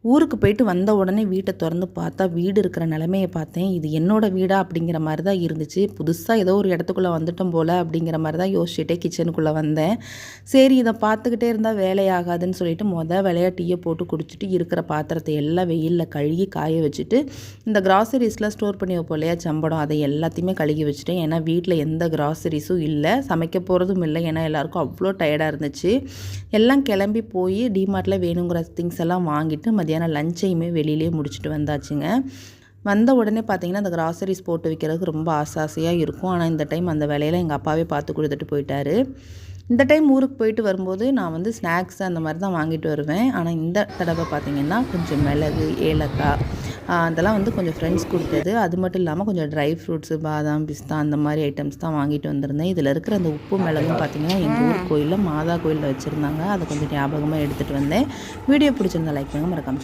ஊருக்கு போயிட்டு வந்த உடனே வீட்டை திறந்து பார்த்தா வீடு இருக்கிற நிலமையை பார்த்தேன். இது என்னோட வீடா அப்படிங்கிற மாதிரி தான் இருந்துச்சு. புதுசாக ஏதோ ஒரு இடத்துக்குள்ளே வந்துட்டோம் போல் அப்படிங்கிற மாதிரி தான் யோசிச்சுட்டே கிச்சனுக்குள்ளே வந்தேன். சரி இதை பார்த்துக்கிட்டே இருந்தால் வேலையாகாதுன்னு சொல்லிட்டு வேலையாக டீயை போட்டு குடிச்சிட்டு இருக்கிற பாத்திரத்தை எல்லாம் வெயிலில் கழுகி காய வச்சுட்டு இந்த கிராசரிஸ்லாம் ஸ்டோர் பண்ணி வைப்போம் இல்லையா சம்படம், அதை எல்லாத்தையுமே கழுகி வச்சுட்டேன். ஏன்னா வீட்டில் எந்த கிராசரிஸும் இல்லை, சமைக்க போகிறதும் இல்லை. ஏன்னா எல்லாருக்கும் அவ்வளோ டயர்டாக இருந்துச்சு. எல்லாம் கிளம்பி போய் டிமார்ட்டில் வேணுங்கிற திங்ஸ் எல்லாம் வாங்கிட்டு மதியானம் லஞ்சையுமே வெளியிலே முடிச்சுட்டு வந்தாச்சுங்க. வந்த உடனே பார்த்திங்கன்னா அந்த கிராசரிஸ் போட்டு வைக்கிறதுக்கு ரொம்ப ஆசையாக இருக்கும். ஆனால் இந்த டைம் அந்த வேலையெல்லாம் எங்கள் அப்பாவே பார்த்து கொடுத்துட்டு போயிட்டாரு. இந்த டைம் ஊருக்கு போயிட்டு வரும்போது நான் ஸ்நாக்ஸ் அந்த மாதிரி தான் வாங்கிட்டு வருவேன். ஆனால் இந்த தடவை பார்த்திங்கன்னா கொஞ்சம் மிளகு, ஏலக்காய் அதெல்லாம் கொஞ்சம் ஃப்ரெண்ட்ஸ் கொடுத்தது. அது மட்டும் இல்லாமல் கொஞ்சம் ட்ரை ஃப்ரூட்ஸு, பாதாம், பிஸ்தா அந்த மாதிரி ஐட்டம்ஸ் தான் வாங்கிட்டு வந்திருந்தேன். இதில் இருக்கிற அந்த உப்பு மிளகும் பார்த்திங்கன்னா எங்கள் ஊர் கோயிலில் மாதா கோயிலில் வச்சுருந்தாங்க. அதை கொஞ்சம் ஞாபகமாக எடுத்துகிட்டு வந்தேன். வீடியோ பிடிச்சிருந்தா லைக் பண்ணுங்கள், மறக்காம